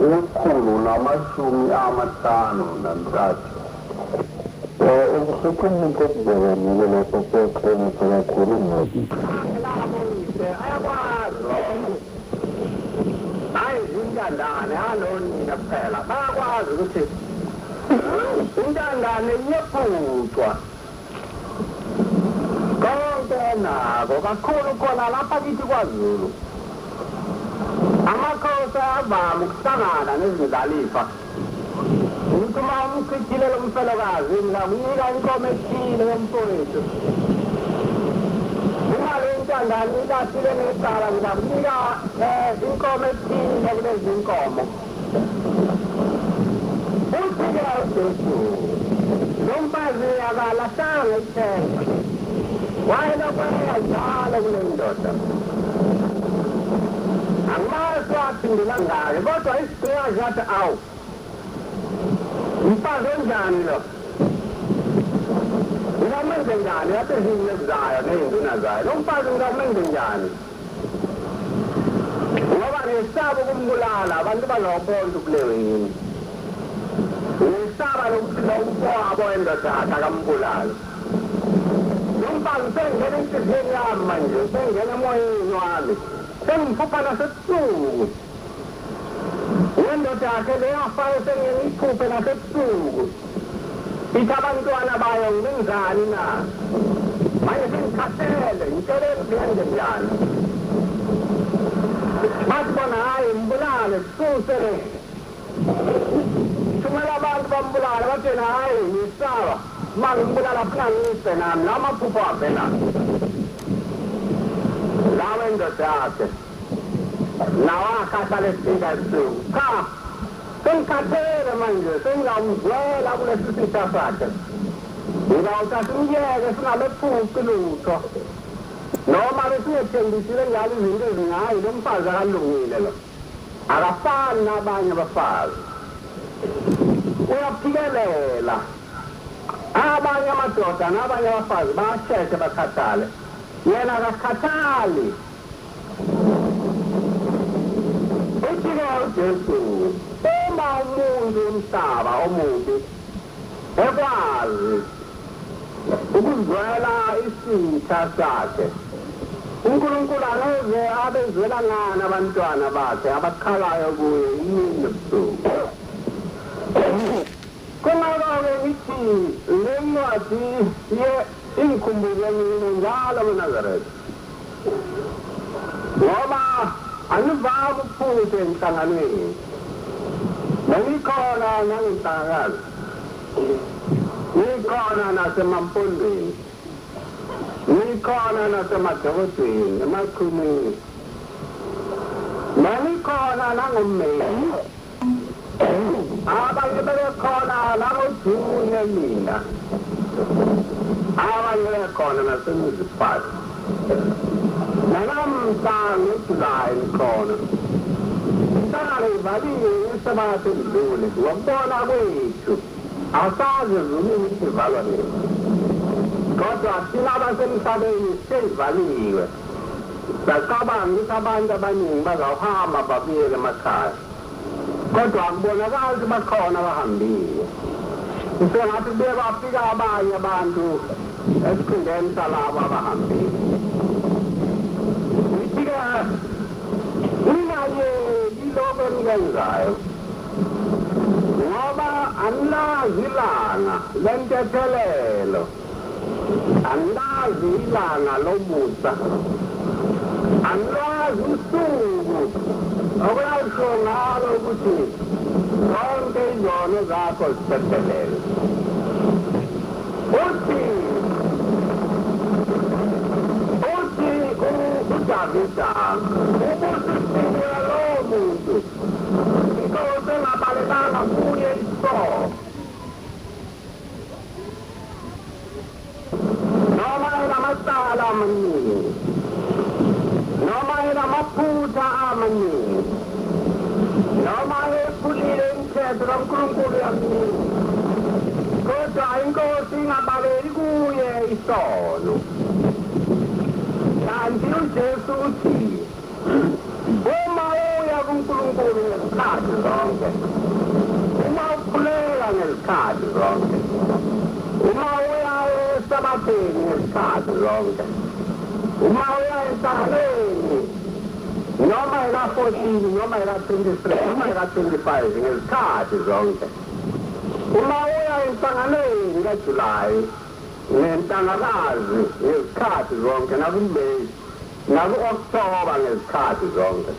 ikhulu namashumi amahlanu nantathu. Ukuhlukumeza okuzabanike lapho kuyakhonisa kakhulu ngoba hayi intandane alonina phela bayakwazi ukuthi intandane iyephucwa konke nako kakhulu khona lapha kithi KwaZulu amakhosi avame ukuhlangana nezindlalifa ukuthi uma umchithile lo mfelokazi ngingakunika inkomo ethile yomfowethu uma le ntandane ilahlile ngecala ngingakunika inkomo ethile kulezi inkomo uthi-ke uJesu lo mfazi akalahlanga ithemba wayelokwenza njalo kule ndoda angimazi waphindela ngayo kodwa isiqika zathi awu mfazi onjani lo ngamenze njani yathi ezinye zayo ney'nduna zayo lo mfazi ngamenze njani ngoba ngisaba ukumbulala abantu bazawubona kuleyo yini ngisaba lomfowabo wendoda akambulala lo mfazi sengena enhliziyweni yami manje sengena emoyeni wami sengifupha nasebusuku nendoda yakhe leyafayo sengena iphuphe nasebusuku ithi abantwana bayo ngibenzani na manje sengikhathele ngitshele ngiyenze njani bathi bona hayi mbulale sisuse thumela abantu bambulala bathena hayi ngisaba uma ngimbulala funa ngise nami lamaphupho avela lawe ndoda yakhe nawakhatha lesifika ebusuku cha sengikhathele manje sengingamzwela kulesi sitha sakhe ngizawuthi asimyeke singalephuci lutho noma besingethembisile njalo izinto ezingayi lo mfazi akalungile lo akafani nabanye abafazi uyaphikelela abanye amadoda nabanye abafazi bayasheshe bakhathale yena akakhathali uthi-ke uJesu uma umuntu umhlaba omubi ekwazi ukuzwela isitha sakhe uNkulunkulu angeze abezwela ngani abantwana bakhe abakhalayo kuye imini nobusuku kungako-ke ngithi le ncwadi ingikhumbuze mina njalo kuNazaretha ngoba anivami ukuphutha emhlanganweni bengikhona nangenhlangakazi ngikhona nasemampondweni ngikhona nasemadokodweni emachumini bengikhona nangommeli abanye bebekhona nangojune mina abanye bekhona nasemunicipal nanamhla ngeJulayi ngikhona inhlangano ivaliwe ngeSabatha edlule wakubona kwethu asazi zumini ukuthi ivalwa nini kodwa thina abasemhlabeni seyivaliwe sacabanga ukuthi abantu abaningi bazawuhamba babuyele emakhaya kodwa akubonakali ukuthi bakhona abahambile sengathi kubuye bafika abanye abantu esikhundeni salabo abahambile ngithi-ke ningayeki lokho enikwenzayo ngoba anilazi ilanga lentethelelo anilazi ilanga lomusa anilazi usuku okuyasho ngalo ukuthi zonke izono zakho ziphethelele uthi uDavida ubusisiwe lowo muntu inkosi engabalekanga kuye isono noma enamacala amaningi noma enamaphutha amaningi noma ephulile imithetho kaNkulunkulu yamningi kodwa inkosi ingabaleki kuye isono kanti uJesu uthi uma uya kuNkulunkulu ngesikhathi zonke. Uma ukhuleka ngesikhathi zonke. Uma uya esabatheni ngesikhathi zonke. Uma uya enhlanganweni noma eka-14 noma eka-23 noma eka-25 ngesikhathi zonke. Uma uya enhlanganweni kaJulayi nentangakazi ngesikhathi zonke nakuMeyi naku-October ngesikhathi zonke.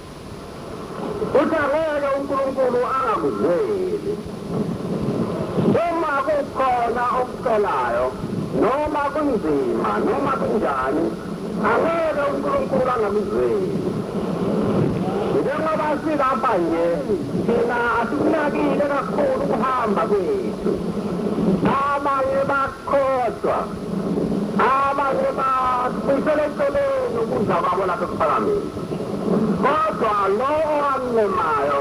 Uthi angeke uNkulunkulu angakuzweli. Uma kukhona okucelayo noma kunzima noma kunjani angeke uNkulunkulu angakuzweli. Njengoba silapha nje thina asikunakile kakhulu ukuhamba kwethu. Abanye bakhohlwa, abanye bakwisela eceleni ukuza kwabo lapha ekuPhakameni. Kodwa lo owancemayo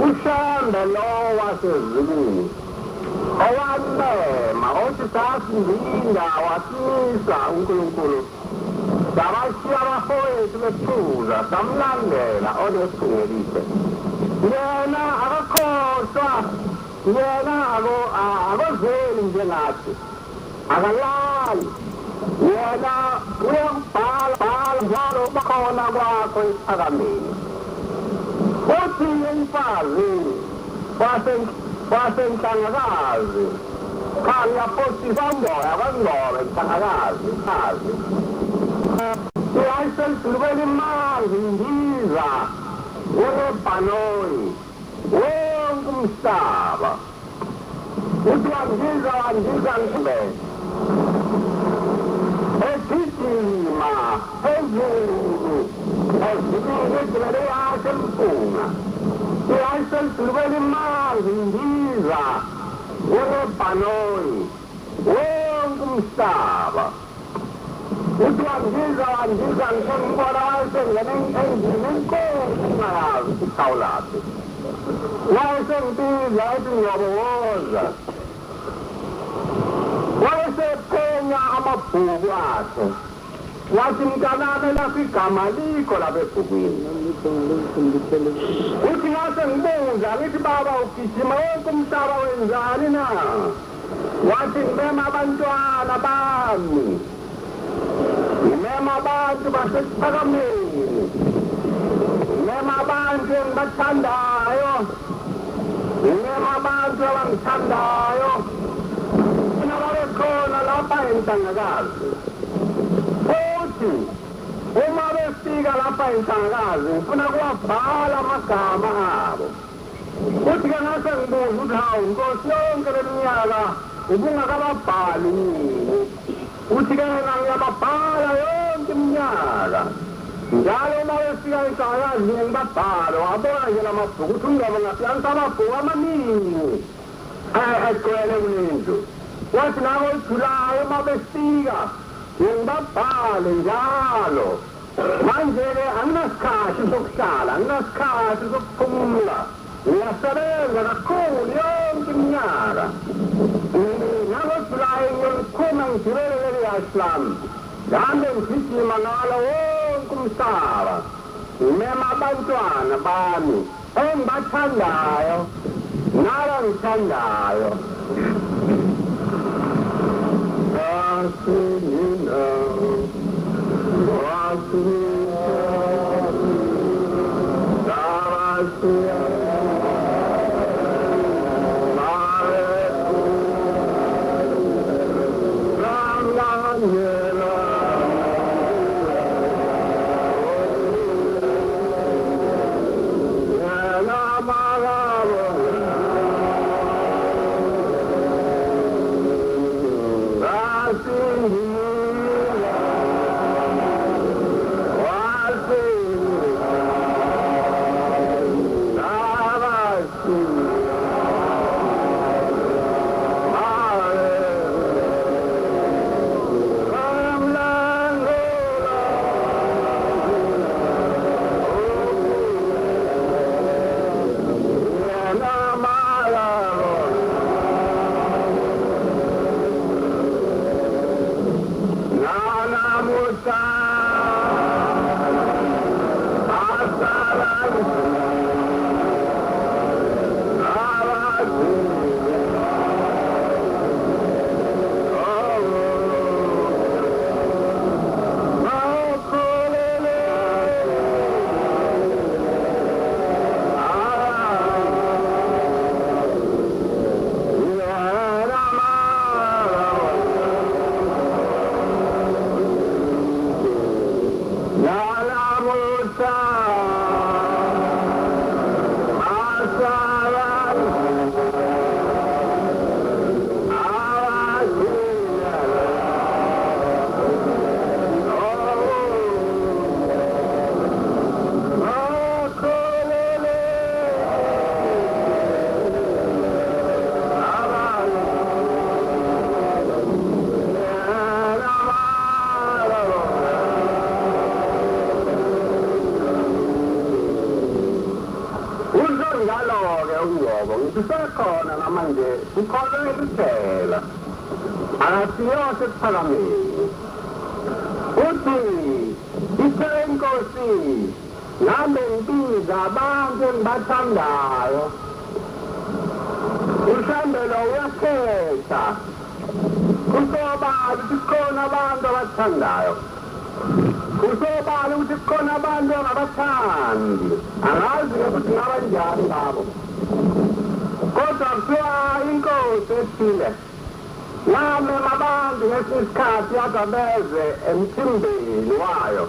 ushembe lo wasezulwini owancema othi sasinginda wasimisa uNkulunkulu sabashiya abafowethu bephuza samlandela onesithungelise. Yena akakhohlwa, yena akozeli njengathi, akalali. Yena uyakubhala njalo bakhona kwakho ePhakameni. Uthi umfazi wasenhlangakazi khanya phosisa umoya kwangcobe nhlangakazi phazi. Iyayiselulubela imanzi ndiza uNebhanoyi wonke umhlaba. Uthi wandiza ngimbe egijima phezulu ezibili yakhe empunga. Iyayiselulubela imanzi ndiza uNebhanoyi wonke umhlaba. Uthi wandiza ngishonibona wayesengene endlini enkosi ingayazi uSawulaphi. Wayesengibiza ethi ngiyabowoza. Wayesephenya amabhuku akhe. Wathi mntanami lapha igama likho lapha ebhukwini. Uthi ngase ngibuza ngithi baba ugijima wonke umhlaba wenzani na? Wathi ngimema abantwana bami. Ngimema abantu basePhakameni. Ngimema abantu engibathandayo. Ngimema abantu abangithandayo. Funa babekhona lapha entangakazi. Futhi uma befika lapha entangakazi ngifuna kuwabhala amagama abo. Uthi ke ngase ngibuza ukuthi hawu Nkosi yonke leminyaka ubungakababhali yini? Uthi ke ngiyababhala yonke iminyaka. Njalo uma befika entangakazi ngibabhala wabona nje lamabhuku ukuthi ungoba ngasiyanisa amabhuku amaningi agcwele kulendlu. Wathi nawo uJulayi uma befika ngibabhale njalo. Manje-ke anginasikhathi sokuhlala, anginasikhathi sokuphumula. Ngiyasebenza kakhulu yonke iminyaka. NgoJulayi ngiyolikhuma ngigibele leli yashi lami. Ngihambe ngigijima ngalo wonke umhlaba. Ngimema abantwana bami engibathandayo nabangithandayo. sisekhona namanje sikholwe kuphela asiyose Phakameni uthi ithe inkosi nami ngibiza abantu engibathandayo uShambelo uyakhetha kusobala ukuthi khona abantu abathandayo kusobala ukuthi khona abantu abathandi angazi ukuthi ngabanjani labo kodwa kuthiwa inkosi ethile nami abantu ngesikhathi yakabeze emthimbeni wayo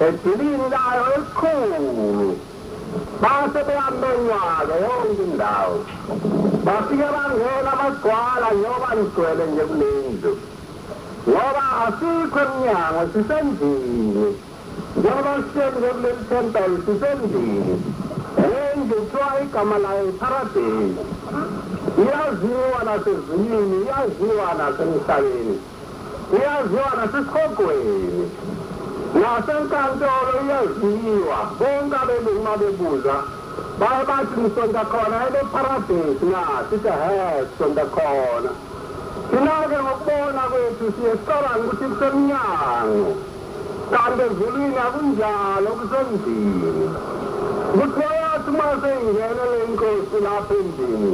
edilini layo esikhulu base beyamenywa-ke yonke indawo bafike bangena bagcwala njengoba ligcwele nje kulendlu ngoba asikho emnyango sisendlini njengoba sihleli nje kuleli thempeli sisendlini endlu kuthiwa igama layo iParadise iyaziwa nasezulwini iyaziwa nasemhlabeni iyaziwa nasesihogweni nasenkantolo iyaziwa bonke abelungu uma bebuza baye bathi nisonta khona eParadise na sithi sonta khona thina-ke ngokubona kwethu siyesicabanga ukuthi kusemnyango kanti ezulwini akunjalo kusendlini kuthiwa yathi uma seyingene le nkosi lapha endlini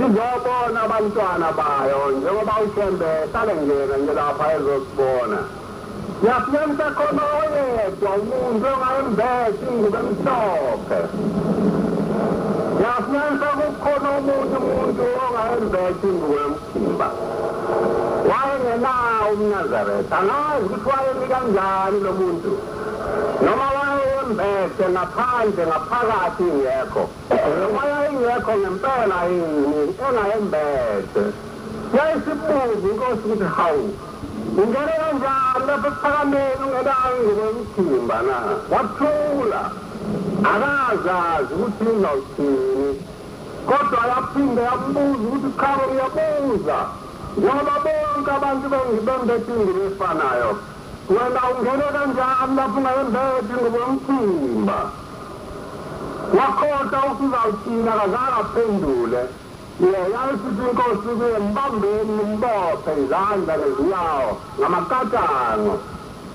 izobona abantwana bayo njengoba uShembe sale ngena nje lapha ezosibona yafunyanisa khona oyedwa umuntu ongayembethe ingubo emhlophe yafunyanisa kukhona umuntu ongayembethe ingubo yomkhimba wayengenawo umNazaretha angazi ukuthi wayemi kanjani lo muntu noma wayembethe ngaphandle ngaphakathi ingekho wayengekho ngempela yini engayembethe yayisibuza inkosi ukuthi hawu ungene kanjani lapha ePhakameni ungenayo ingubo yomkhimba na wathula akazazi ukuthi uzawuthini kodwa yaphinde yambuza ukuthi cha uyabuza ngoba bonke abantu bembethe ingubo efanayo wena ungene kanjani lapho ungayembethe ingubo yomkhimba wakhohlwa ukuthi uzawuthini akazange aphendule yayisithi inkosi kuye mbambeni nimbophe izandla nezinyawo ngamakatango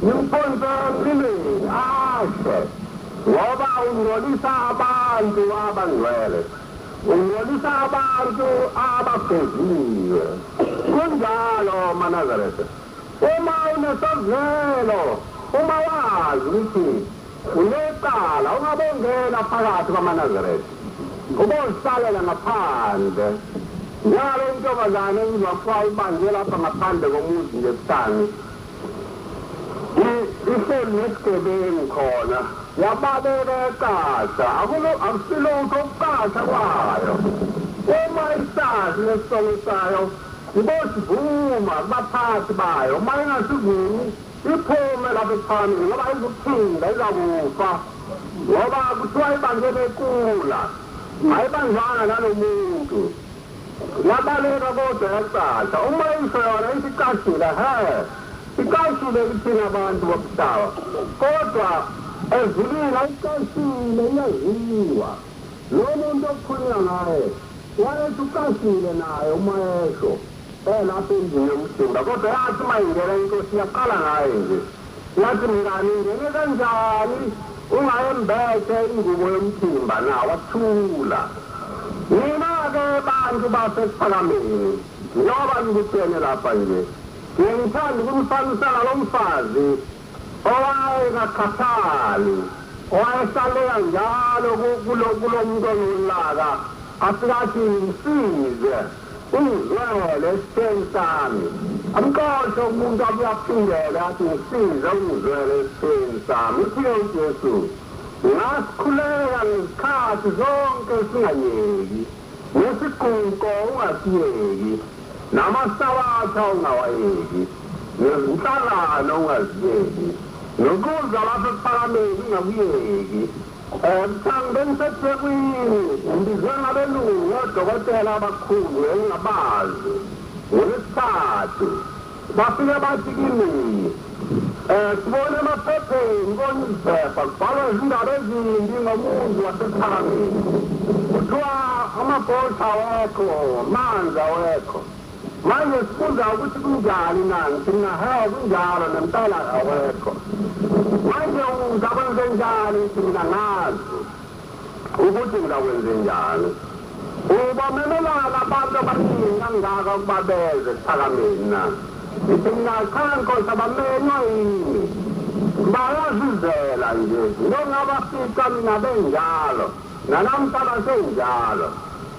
nimphonse emlilweni ashe ngoba ungcolisa abantu abangcwele ungcolisa abantu abagweziwe kunjalo maNazaretha uma unesazelo uma wazi ukuthi uneqala ungabongena phakathi kwamaNazaretha ubozisalela ngaphandle njalo intombazane engizwakuwa ibanje lapha ngaphandle komuzi nje ebuhlani ihleli nesigebengu khona yababeka eqatha akusilutho ukuqatha kwayo uma isazi nesisongo sayo ibosivuma kubaphathi bayo uma ingasivumi iphume lapha ephambili ngoba izokuphinda izakufa ngoba kuthiwa ibanje bekula ayibanjwanga nalo muntu yabaleka kodwa yaqatha uma isho yona isiqashile iqashile kuthina abantu bomhlaba kodwa ezulwini ayiqashile iyaziwa lo muntu okukhulunywa ngaye wayethi uqashile naye uma esho lapha endlini yomsimba kodwa yathi uma ingena inkosi yaqala ngaye nje yathi mngani ingene kanjani ungayembethe ingubo yomkhimba na wathula mina-ke bantu basePhakameni njengoba ngikutshene lapha nje ngiyangithanda ukumfanisela lo mfazi owayengakhathali owayehlale njalo kulo muntu onolaka asikathi ngisize ungizwele esitheni sami amqoshe umuntu abuyaphindela athi ngisize ungizwele esitheni sami uthike uJesu ngasikhuleka ngezikhathi zonke singayeki nesiquko ungasiyeki namasabatha ungawayeki nezinhlangano ungaziyeki nokuza lapha ePhakameni ungakuyeki mthangibeni seThekwini ngibizwe ngabelungu odokotela abakhulu engingabazi ngolesithathu bafike bathi kimi sibone emaphepheni koniphepha kubhalwa izindaba ezimbi ngomuntu wasephakameni kuthiwa amabhosha awekho manzi awekho manje sibuza ukuthi kunjani nani thina kunjalo nempela awekho manje ngizakwenze njani thina ngazi ukuthi ngizakwenze njani ubamemelana abantu abaningi kangaka ukuba beze ephakameni na thina khankosi abamenywa yini bayazizela nje nongabafika mina benjalo nanamhlaba senjalo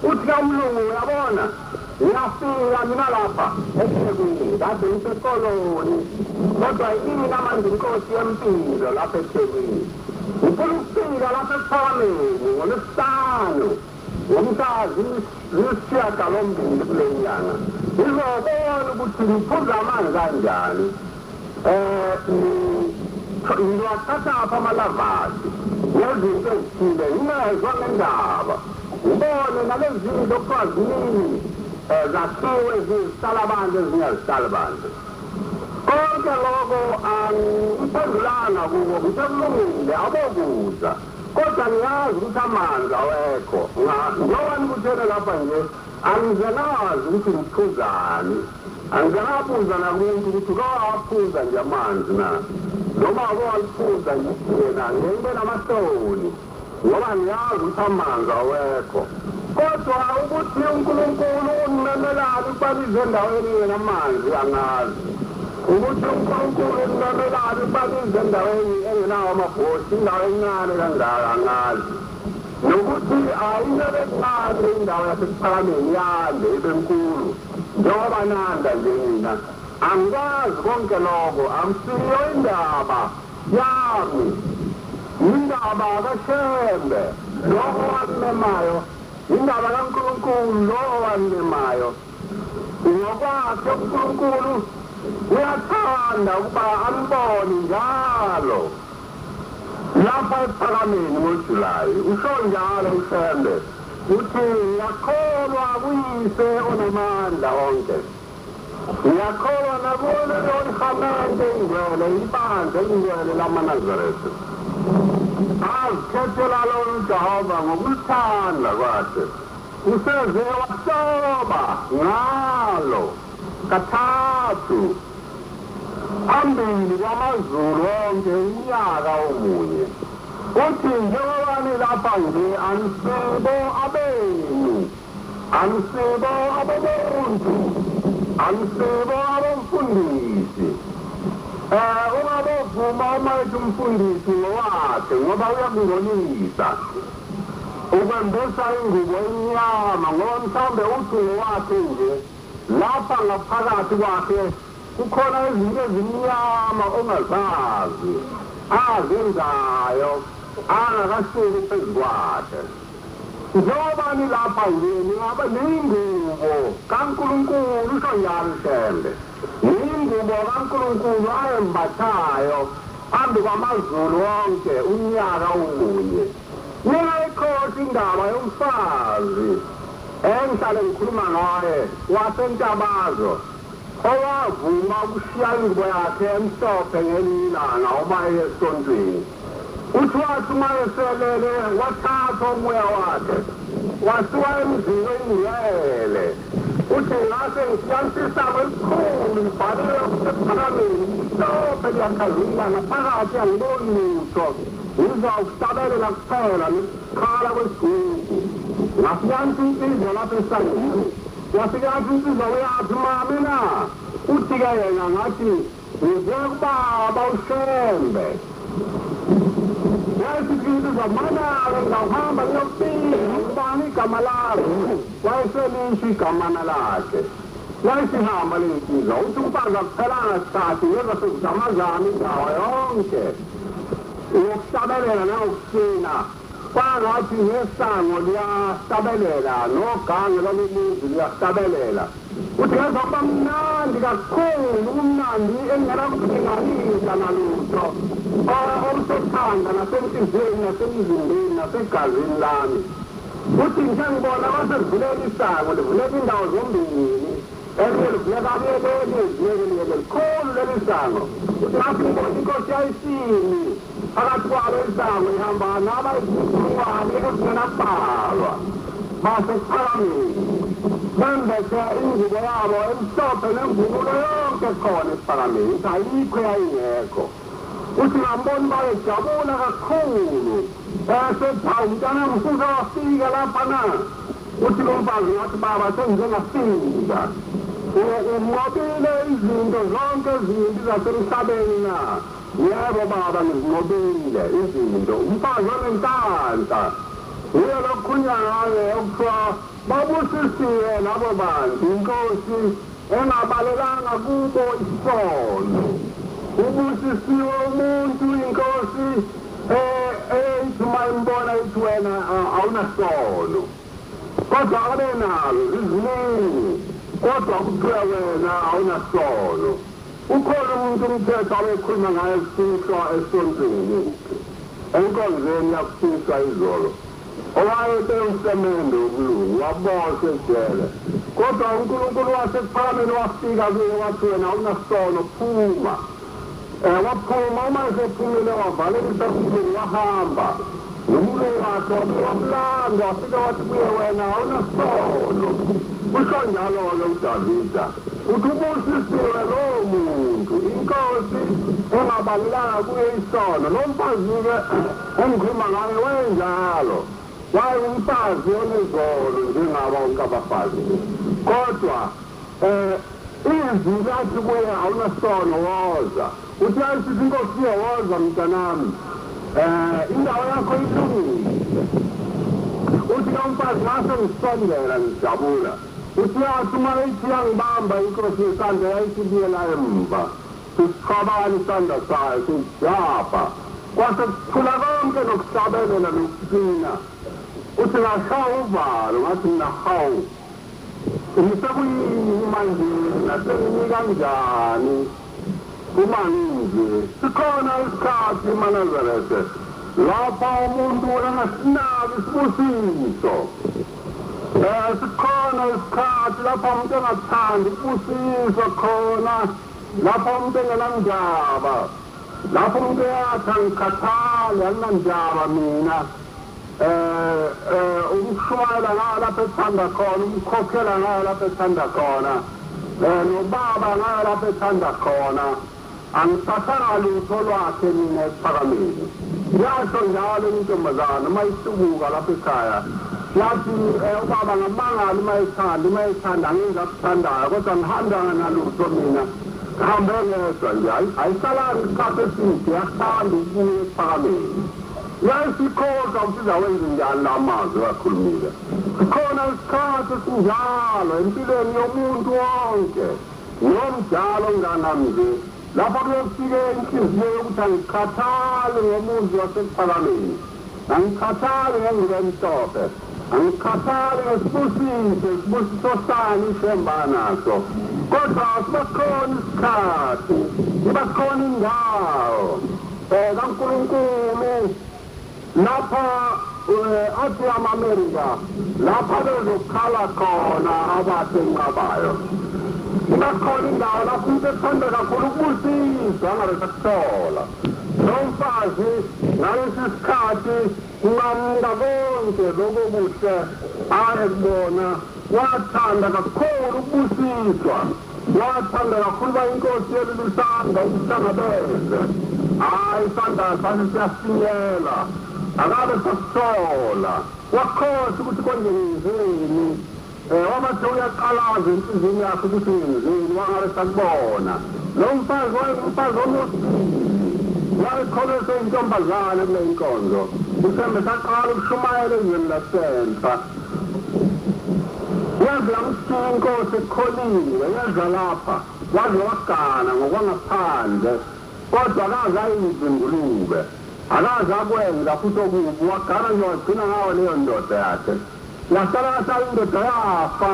uthi kamlungu uyabona ngiyafika mina lapha eThekwini kade ngisekoloni kodwa yini manje inkosi yempilo lapha eThekwini ngifuna ukufika lapha ephakameni ngoLwesihlanu ngomhla ziyisishiyagalombili kule nyanga ngizobona ukuthi ngiphuza amanzi kanjani ngiwathatha apha amalavasi nezinto ezithile ngingezwa ngendaba ngibone nalezi zinto kuthiwa ziningi zakhiwe ezihlala abantu ezingazihlali bantu konke loko angiphendulanga kuko kusekulungile abokuza kodwa ngiyazi ukuthi amanzi awekho njengoba nikuthele lapha nje angizenazi ukuthi ngiphuzani angizanabuza nakumuntu ukuthi ukawaphuza nje amanzi na noma akawaphuza nje na ngenbe namahloni ngoba ngiyazi ukuthi amanzi awekho kodwa ukuthi uNkulunkulu unimemelani ukubaliza endaweni enamanzi angazi ukuthi uNkulunkulu unimemelani ukubaliza endaweni engenawo amabhosi indawo encane kangaka angazi nokuthi ayinebe encane indawo yasephakameni yande ibe nkulu njengoba nanda nje mina angikwazi konke lokho angisiyo indaba yami indaba kaShembe lokho wanemayo indaba kaNkulunkulu lokho wanemayo ngokwakhe uNkulunkulu uyathanda ukuba ambone njalo lapha ephakameni ngoJulayi usho njalo uShembe uthi ngiyakholwa kuyise onamandla onke ngiyakholwa nakule lolihamente ingcwele ibandla ingcwele lamaNazaretha azikhethela lolu Jehova ngokulithanda kwakhe useze wasoba ngalo kathathu phambili kwamazulu wonke unyaka omunye uthi njengobani lapha nje anisibo abenu anisibo abomuntu anisibo abomfundisi ungabovuma uma ethi umfundisi ngowakhe ngoba uyakungcolisa ukwembesa ingubo emnyama ngoba mhlawumbe uthi ngowakhe nje lapha ngaphakathi kwakhe kukhona izinto ezimnyama ongazazi azenzayo angakasuki phezu kwakhe njengobani lapha nje ningaba neyingubo kaNkulunkulu usho njalo uShembe niyingubo kaNkulunkulu ayembathayo phambi kwamazulu wonke unyaka omunye ningayikhohlwa indaba yomfazi engihlale ngikhuluma ngaye waseNtabazo owavuma ukushiya ingubo yakhe emhlophe ngelinye ilanga uma eye esontweni uthi wathi uma eselele wathatha umoya wakhe wasuka emzini oyingcwele uthi ngase ngisiyansisamo elikhulu ngibhalele ephakameni mhlophe liyakhazula ngaphakathi angiboni lutho ngizawukuhlabelela kuphela nikukhala kwesigugu ngasiyanisa insizwa lapho esangweni wafikathi insizwa uyaphi mami na uthi-ke yena ngathi ngize kubaba uShembe wayesithi insizwa manake ngizawuhamba ngiyokufika ukubani igama lami wayeselisho igamana lakhe wayesihamba le nsizwa uthi umfazi akuphelanga sikhathi ngeza sekuzamazama indawo yonke ukuhlabelela nangokusina kwangathi ngesango liyahlabelela nogange lwalumuzi liyahlabelela uthi ngezwa kuba mnandi kakhulu umnandi engenakulinganisa nalutho olusothanda nasenhliziyweni nasemzimbeni nasegazini lami uthi nje ngibona kwasevuleka isango livuleka indawo zombili khulu leli sango nathi inkosi yayisini phakathi kwalo isango ihamba nabayikhulwane ekungenabhalwa basephalameni bembethe ingubo yabo emhlophe nemvunulo yonke khona ephalameni ayikho yayingekho uthi ngamboni bayejabula kakhulu sethi hawu mntana ngifuna wafika lapha na uthi lo mfazi ngathi baba sengizengafika unqobile izinto zonke ezimbi zasemhlabeni na yebo baba ngizinqobile izinto umfazi onenhlanhla yiyo lokhunya ngayo okuthiwa babusisiwe labo bantu inkosi engabalelanga kubo isono ubusisiwe umuntu inkosi ethi uma imbona ithi wena awunasono kodwa abenalo iziningi kodwa kuthiwa wena awunasono ukhona umuntu umthetho abekhuluma ngayo kufihlwa esontweni enkonzweni yakufihlwa izolo owayete usemende ukulungu waboshwa ejele kodwa uNkulunkulu wasekuphalameni wafika kuye wathi wena awunasono phuma waphuma uma esephumile wavalelisa umlungu wahamba nomlungu wakhe wamlanda wafika wathi kuye wena awunasono usho njalo-ke uDavida uthi ubusisiwe lowo muntu inkosi engabalelanga kuye isono lo mfazi-ke engikhuluma ngaye wenjalo wayengumfazi onezolo njengabo wonke abafazi kodwa izwi lathi kuye awunasono woza uthi ayisithi inkosi woza mntanami indawo yakho ilungile uthi lo mfazi ngase ngisondela ngijabula uthi yathi uma ithi yangibamba inkosi isandla yayisibuyela emva sisichabana isandla sayo sijapha kwase kuthula konke nokuhlabelela nokusina uthi ngashaya uvalo ngathi mina hawu ngisekuyini manje nasenginika kanjani uma nje sikhona isikhathi eManazaretha lapha umuntu engasinaki isibusiso sikhona isikhathi lapha umuntu engathandi ukubusiso khona lapha umuntu engenandaba lapha umuntu yathi angikhathali anginandaba mina umshwayela ngayo lapho ethanda khona umkhokhela ngayo lapho ethanda khona nobaba ngayo lapho ethanda khona angisasanga lutho lwakhe mina esiphakameni yasho njalo intombazana uma isubuka lapho ekhaya yathi ubaba ngamangala uma ethanda angenza akuthandayo kodwa ngihambanga nalutho mina ngihambe ngedwa nje ayisalanga isikhathi eside yakuthanda ukubuya esiphakameni yayisikhohlwa ukuthi izawenza njani la mazwi akhulumile sikhona isikhathi esinjalo empilweni yomuntu wonke nomdala onganami nje lapha kuyofike inhliziyo yokuthi angikhathali ngomuzi wasephalameni angikhathali ngengubo emhlophe angikhathali ngesibusiso sani ishemba naso kodwa sibakhona isikhathi ibakhona indawo kaNkulunkulu lapha athi ama-Amerika lapha bezokhala khona abasenqabayo bakhona indawo lapho umuntu ethanda kakhulu ukubusiswa angabe sakuthola nomfazi ngalesi sikhathi ungamda konke lokubuhle ayekubona wathanda kakhulu ukubusiswa wathanda kakhulu uba inkosi yelilusanda ukuhlangabeze hayi isandla sami siyasinyela akabe sakuthola wakhohlwa ukuthi konje ngenzeni wabathe uyaqalaza enhliziyweni yakhe ukuthi ngenzeni wangabe sakubona lo mfazi wayengumfazi onosini wayekholese intombazane kule nkonzo usembe saqala ukushumayela ezweni lasenhla yenza ukuthi inkosi ekholile yenza lapha waze wagana ngokwangaphandle kodwa akaze ayizingulube akaze akwenza futhi okubi wagana nje wagcina ngawo leyo ndoda yakhe yahlala indoda yafa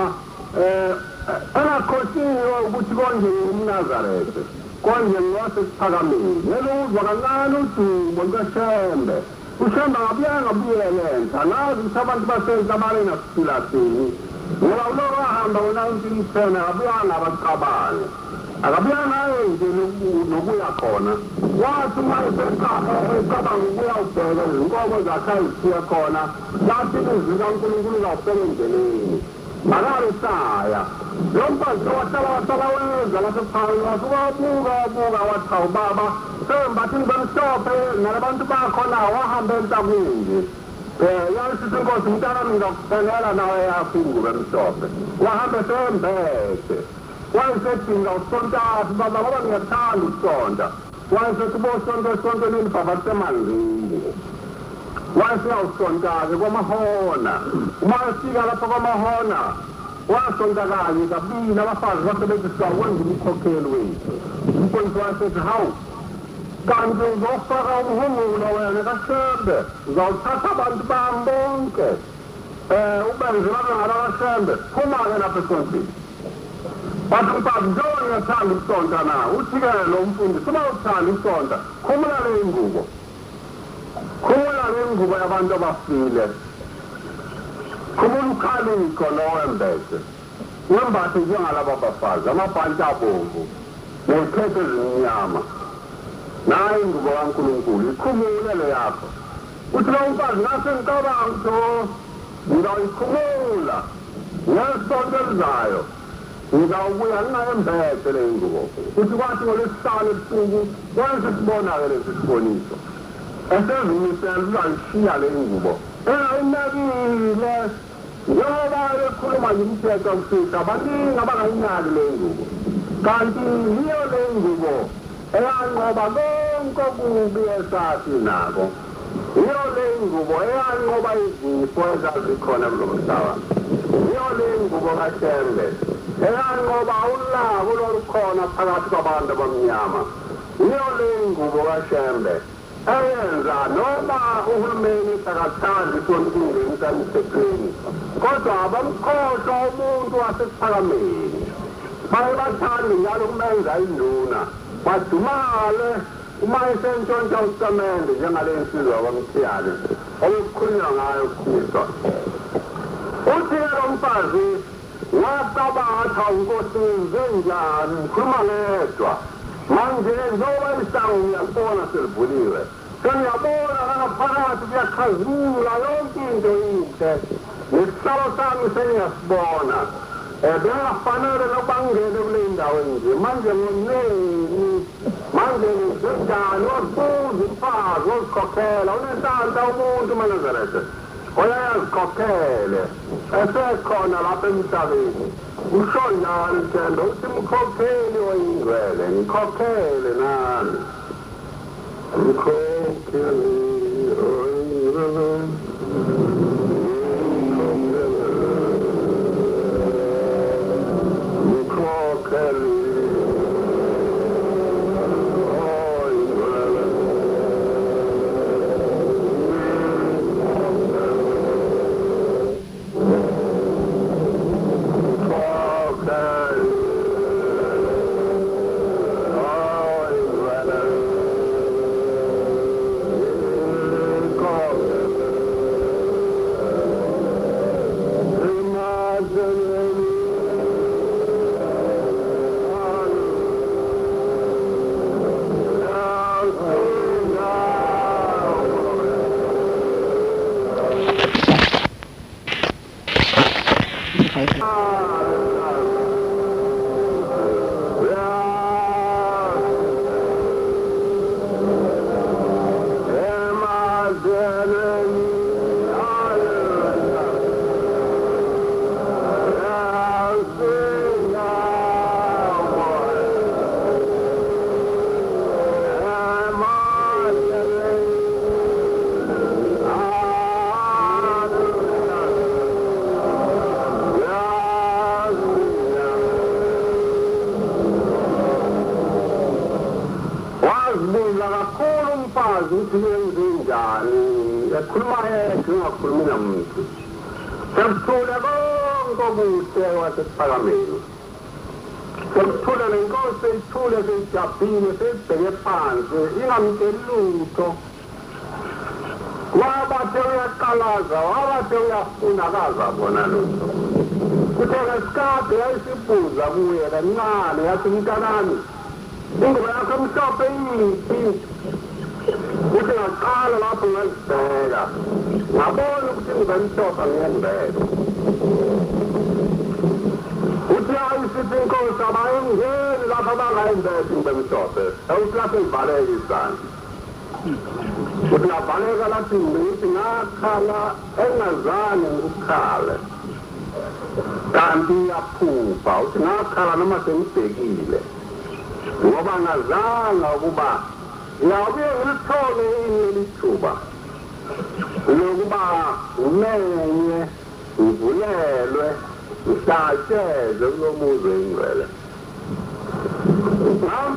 engakhoshiwe ukuthi konje umNazaretha konje ngosephakameni neluzwa kancane udumo lukaShembe uShembe ngabuyanga buyele enhla nazi ukuthi abantu basenhla balena siphila sini ngoba ulo wahamba ngo-1910 akabuyanga abaqabane akabuya naye nje nokuya khona wathi uma esecabanga ukuya ubheka izinkomo zakhe ayithiye khona lathi ilizwi likaNkulunkulu zawufela endleleni akalisaya lo mfazi wahlala wenza lasephakathi wasukabuka wathi hawu baba sembathini bemhlophe nalabantu bakhona wahamba entakwini yalisithi inkosi mntanami ngizakuthenela nawe yakho ingubo emhlophe wahambe sembethe wayesedinga usontathi baba ngoba ngiyathanda ukusonta wayesethi bosontweni baba semanzini wayesiyawusonta-ke kwamahona uma efika lapho kwamahona wasonta kanye kabili abafazi basebenzisa wenza umkhokheli wethu umfundisi wayesethi hawu kanti uzofaka umhumulo wena kaShembe uzawuthatha abantu bami bonke ubenze babe ngalakaShembe phuma-ke lapha esontini bathi mfazi njengoba ngiyathanda ukusonta na uthi-ke lo mfundisi uma uthanda ukusonta khumula le ngubo yabantu abafile khumula ukhaliko lowembethe wembathe njengalaba bafazi amabhanti abomvu nezikhetho ezimnyama naye ingubo kaNkulunkulu ikhumule le yakho uthi lo mfazi ngase ngicabanga ukuthi ngizawuyikhumula ngesonto elizayo ngizawubuya ngingayembethe le ngubo uthi kwathi ngolwesihlanu ebusuku kwenze sibona-ke lesi siboniso esezimisele uzayishiya le ngubo engayinakile njengoba ekhuluma ngimthetho mfihla baningi abangayinaki le ngubo kanti yiyo le ngubo eyanqoba konke okubi esathi nako yiyo le ngubo eyanqoba izifo ezazikhona kulo mhlaba yiyo le ngubo kaShembe eyanqoba ulaka olwalukhona phakathi kwabantu abamnyama yiyo le ngubo kaShembe eyenza noma uhulumeni akathandi ukungenisa emthethweni kodwa abamkhohlwa umuntu wasesiphakameni baye bathande njalo ukumenza induna badumale uma esentshontsha usamende njengale nsizwa kwamthiyane okukhulunywa ngayo kukhishwa uthi-ke lo mfazi wacabanga unkosi zenjani ngikhuluma ngedwa manje njengoba isango ngiyabona selivuliwe sengiyabona nangaphakathi kuyakhazimula yonke into inhle nesihlalo sami sengiyasibona bengafanele nokuba ngingene kule ndawo nje manje ngoneni manje ngizenjani wazibuza umfazi wozikhokhela unesandla umuntu uManazaretha oyayazikhokhele esekhona lapha emhlabeni usho njani Themba uthi mkhokheli oyingcwele ngikhokhele nami mkhokheli oyingcwele mkhokheli sekuthule nenkosi seyithule seyijabhile seyibheke phansi ingamtsheli lutho wabathe uyaqalaza wabathe uyafunakaza bona lutho kuthe ngesikade yayisibuza kuye kancane yathi mntanami ingubo yakho emhlophe yiphi kuthi ngaqala lapho ngazibheka ngabona ukuthi ingubo emhlophe ngiyembeka uthi ayisithi inkosi abayengeni lapho abangayembeka ingubo emhlophe awuthi lapho ivaleke isandla uthi ngavaleka lapho ngithi ngakhala engazange ngikukhale kanti iyaphupha uthi ngakhala noma sengibhekile ngoba ngazanga ukuba ngiyabuye ngilithole leli thuba lokuba umenye ngivulelwe ngihlatshezwe kulo muzi oyingcwele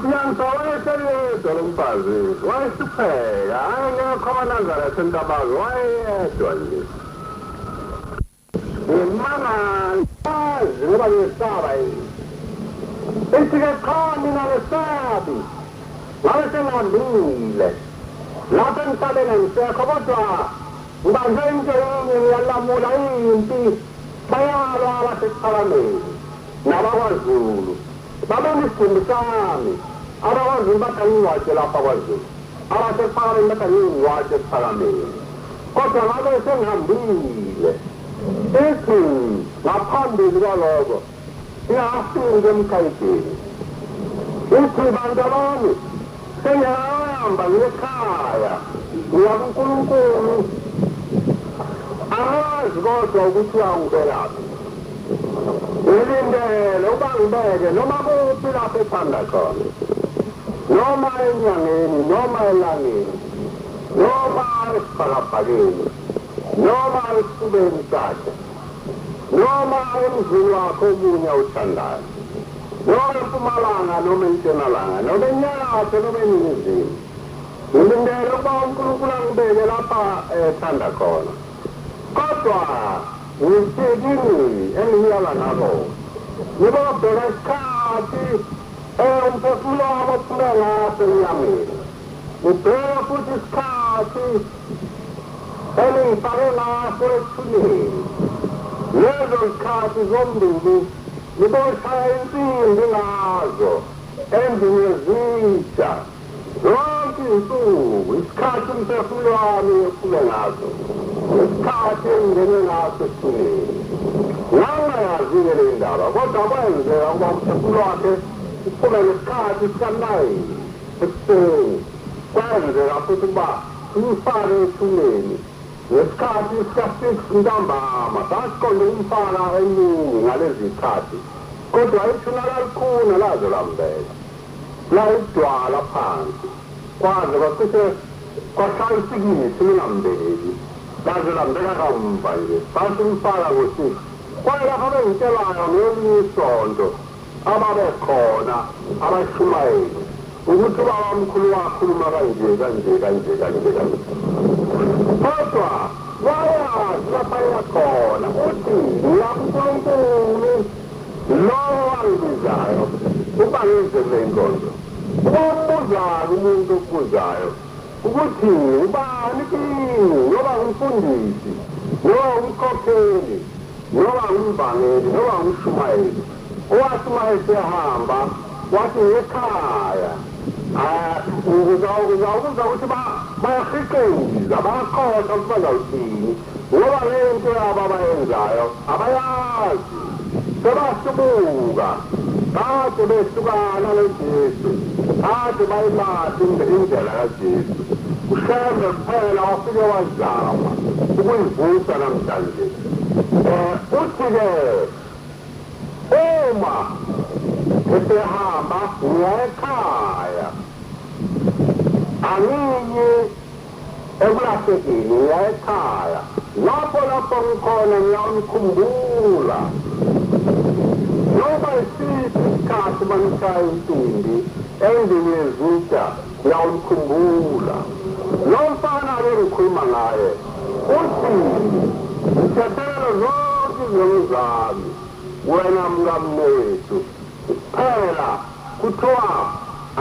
ngiyangisawayeseyedwa lo mfazi wayehlupheka ayengekho amanazareth entabazi wayeyedwa nje ngimangaazi ngoba ngiyesaba yini ithi-ke cha mina ngesabi ngabe sengihambile lapho emhlabeni ngisekho kodwa ngibanjwe into yinye ngiyalamula impi bayalwa abasekuphakameni nabakwaZulu babona isigumbi sami abakwaZulu bathi ngiwatshe lapha kwaZulu abasekuphakameni bathi ngiwatshe esiphakameni kodwa ngabe sengihambile ithi ngaphambili kwaloko ngiyafika emkhayidini ithi bantu bami sengiyahamba ngiyekhaya ngiya kuNkulunkulu angazi kodwa ukuthi uyangibelaphi ngilindele uba ngibeke noma kuphi lapho ethanda khona noma enyangeni noma elangeni noma esibhakabhakeni noma esifubeni sakhe noma emzini wakho omunye awuthandayo noma empumalanga noma entshonalanga noma enyakatho noma eningizimu ngilindele ukuba uNkulunkulu angibeke lapha ethanda khona kodwa ngifikini engiyala ngako ngibobheka isikhathi umphefumulo wami ophuma ngaso enyameni ngibheka futhi isikhathi engifake ngaso ethuneni lezo zikhathi zombili ngiboshaya insimbi ngazo endlini yezitsha zonke insuku isikhathi umphefumulo wami ophuma ngaso isikhathi engingene ngaso ethuneni ngangayazi-ke le ndaba kodwa kwenzeka ukuba umphefumulo wakhe uphume ngesikhathi sika-9 ekuseni kwenzeka futhi ukuba umfake ethuneni ngesikhathi sika-6 ntambama sasiqonde umfaka eningi ngalezi zikhathi kodwa ithuna lalikhuna laze lambeka la idwala phansi kwaze kwacishe kwahlala isikisi lingambeki laze lambeka kamva nje sasimfaka ngo-6 kwayelapho abengitshelayo ngelinye isonto ababekhona abashumayeli ukuthi ubabamkhulu wakhuluma kanje kodwa wayazi lapha yakhona uthi uNkulunkulu lo wangibizayo uba ngenzele inkonzo ubuzayo umuntu okubuzayo ukuthi ubani kini noba umfundisi noba umkhokheli noba umbangeli noba umshumayeli owathi uma esehamba wathi ngekhaya uzawubuza ukuthi bayahikeza bayakhohlwa ukuthi bazawuthini ngoba lento yabo abayenzayo abayazi sebasubuka kade behlukana noJesu kade bayilahla indlela kaJesu ushembe kuphela wafike wazama ukuyivusa namhlanje uthi-ke uma esehamba ngiyayekhaya angiyi ekulahlekile ngiyayekhaya lapho ngikhona ngiyamkhumbula noma isiphi isikhathi manishaya insimbi endlini yezitsha ngiyamkhumbula lo mfana-ke ngikhuluma ngaye uthi ngithathela zonke izinto zami wena mkamnethu phela kuthiwa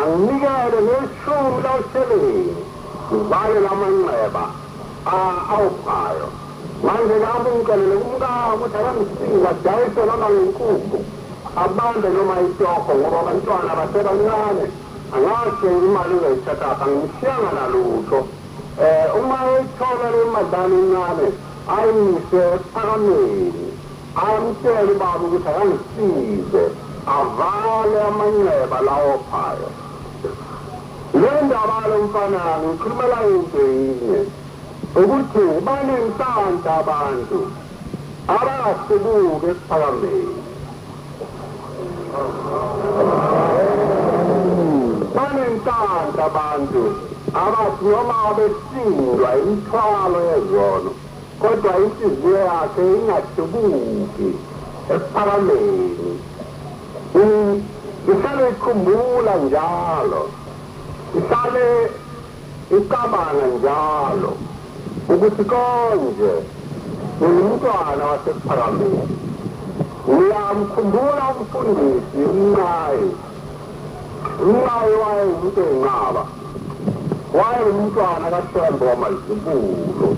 anginikele ngeshumi lawusheleni ngibale lamanxeba awuphayo manje ngabunkelele umkabo ukuthi akamsinga dayise noma ngenkukhu abambe noma itoko ngoba abantwana basebancane angasho imali uzayithatha angimshiyanga nalutho uma ethola le madlana encane ayise esiphakameni amtshele ubaba ukuthi akangisize avale amanxeba lawo phayo le ndaba lo mfana ngikhulumela into yinye ukuthi banenhlanhla abantu abasibuke esiphakameni banenhlanhla abantu abathi noma besindwa imithwalo yezono kodwa inhliziyo yakhe ingadabuki esiphakameni ihlale ikhumbula njalo ihlale icabanga njalo ukuthi konje ngumntwana wasesiphakameni ngiyamkhumbula umfundisi umnqayi wayengumuntu enqaba wayengumntwana kaShembe wamazibulo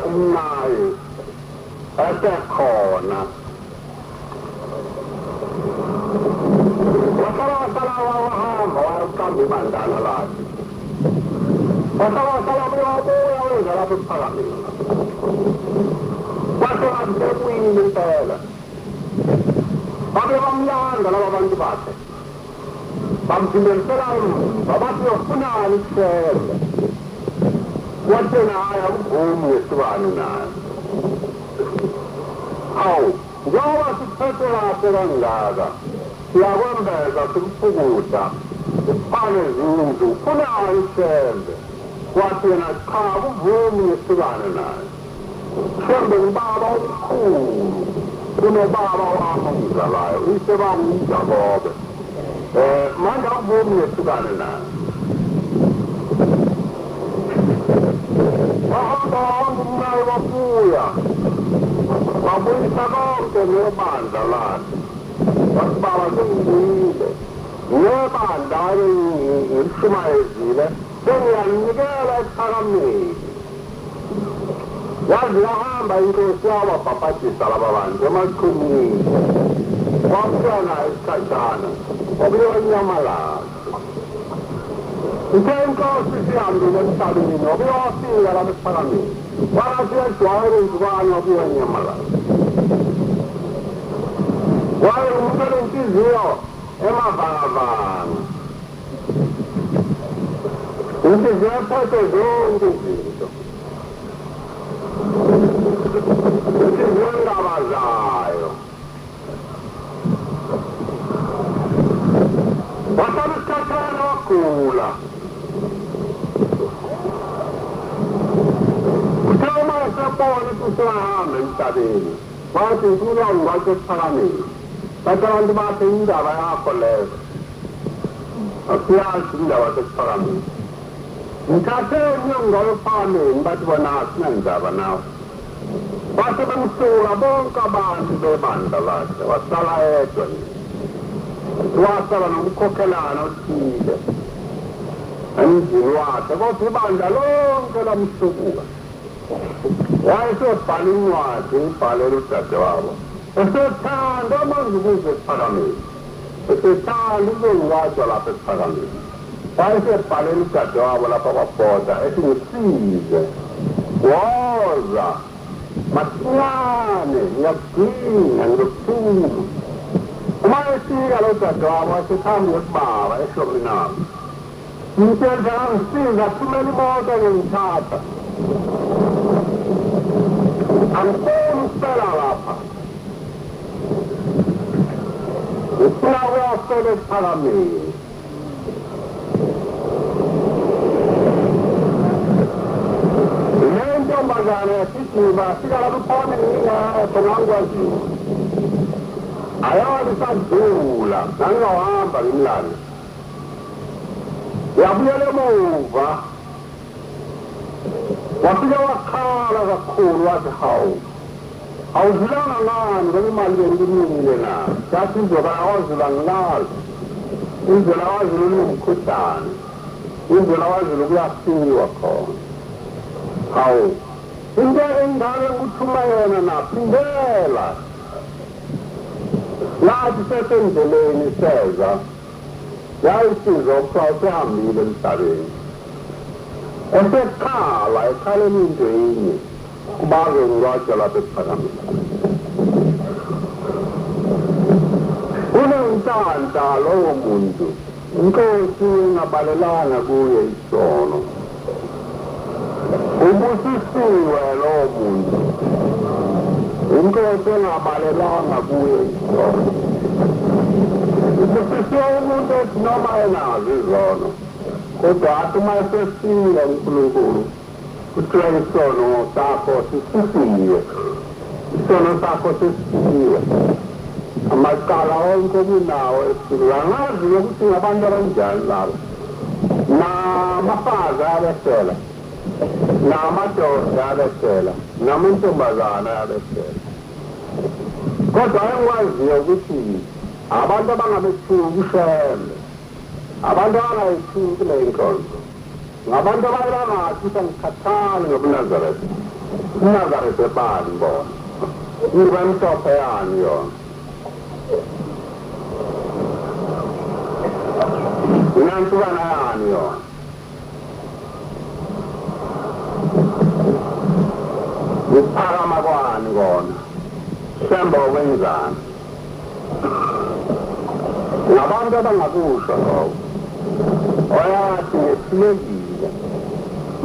umnqayi esekhona wasala wahamba wayaqamba ibandana lakhe wasala buya wenza lapho esiphakameni kwase abuyile impela babe bamlanda laba bantu bakhe bamphindisela umva bathi uyofunani kuShembe wathena hhayi akuvumi ngesibani naye hawu njengoba siphethe kahle kangaka siyakwembeza sikuphukuda sifane zindlu ufunani kuShembe wathi yena cha akuvumi ngesibani naye Shembe ngubaba omkhulu kunobaba wami ongizalayo uyise bami uJakobe manje akuvumi ngesibani naye wahamba umnayo wabuya wabuyisa konke nebandla lakhe wathi baba sengibuyile nebandla ngilishumayezile sengiyanikela esiphakameni yazi yahamba inkosi yawabhabhadisa laba bantu emachumini wafika naye isikhatshana wabuye wanyamalala Ite inkosi sihambile emhlabeni wabuye wafika lapha esiphakameni wakafika ejwayele izibane wabuye wanyamalala wayengumuntu olenhliziyo emavangavanga inhliziyo ephethe zonke izinto inhliziyo endaba zayo wahlala isikhathana wagula uthe uma esebona ukuthi usengahamba emhlabeni wathi ngifuna ngibase esiphakameni bathi abantu bakhe indaba yakho lezo asiyazi indaba sesiphakameni ngithathe ngiyongalo ephakameni bathi bona asinandaba nawe base bemsuka bonke abantu bebandla lakhe wasala yedwa wasala nomkhokhelana othile emzini wakhe kodwa ibandla lonke lamsukuka wayesebhala incwadi ibhalela udadewabo esethanda amanzi ukuze esiphakameni esethanda ukuzongiwatshwa lapha esiphakameni wayesebhalela udadewabo lapha kwabhoda ethi ngisize woza masinyane ngiyakudinga ngilokuthula uma efika lo dadewabo wasethanda yokubaba eshominabo ngitshela ngisiza thumela imoto ngengithatha angifuni ukuphela lapha ngifuna ukuyofela esiphakameni le ntombazane yasigqiba fika lapho uphone ngingekho ngangikwaziyo ayazi sadlula ngangingawahamba ngimlanda yabuyela emuva wafike wakhala kakhulu wathi hawu awudlulanga ngani ngoba imali bengininile na yathi inzoka awazula ngilazi indlela awazula unomkhuhlane indlela awazula kuyafiwa khona hawu into engale ukuthuma yona naphindela nathi sesendleleni seza yayisizwa okuthiwa sihambile emhlabeni esekhala ekhaleni into yinye kubaze ngilwatsha lapha ekuphakamiseni unenhlanhla lowo muntu inkosi engabalelanga kuye isono ubusisiwe lowo muntu inkosi engabalelanga kuye isono ubusisiwe umuntu ethi noma enazo izono kodwa athi uma esesile uNkulunkulu kuthiwa isono sakho sisisiwe isono sakho sisisiwe amacala onke kunawo esikulo angazi ukuthi ngabantu abanjani labo namafazi ayabesela namadoda ayabesela namantombazana ayabesela kodwa engikwaziyo ukuthi abantu abangabethuki ishembe abantu abangayithuki kule nkonzo ngabantu abangathi sangikhathali ngobuNazaretha uNazaretha ebani bona iba mhlophe yani yona unantubana yani yona ukuphakama kwani kona shembe okwenzani ngabantu abangakusho lokho oyathi ngesilekile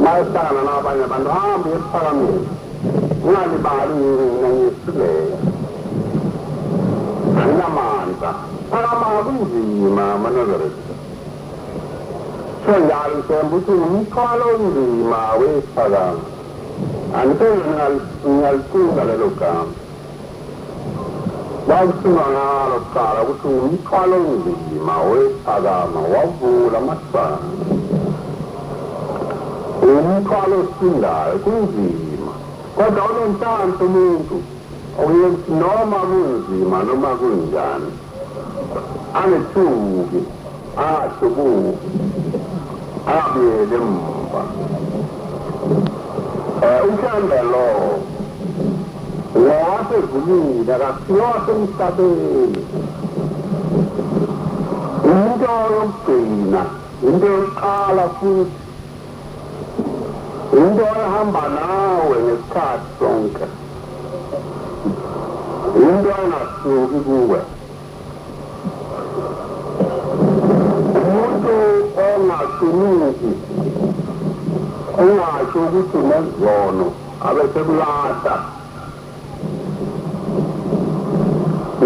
mayehlangana nabanye abantu hambe esiphakameni ungalibali ngesileya anginamandla phakama kunzima amaNazaretha so njalo sembe ukuthi umthwalo onzima wesiphakama angipheze ngingalicinga lelo gama bakusinga ngalo kuqala ukuthi umthwalo onzima wesiphakama wavula amasana umthwalo osindayo kunzima kodwa unenhlanhla umuntu okuyokuthi noma kunzima noma kunjani angethuki ahlubuki abuyele emva umhlambe lo wasezulwini akasiwase emhlabeni into yokugcina into yokuqala futhi into ehamba nawe ngesikhathi sonke into engasuki kuwe umuntu ongaqinisi ungasho ukuthi unezono abesekulahla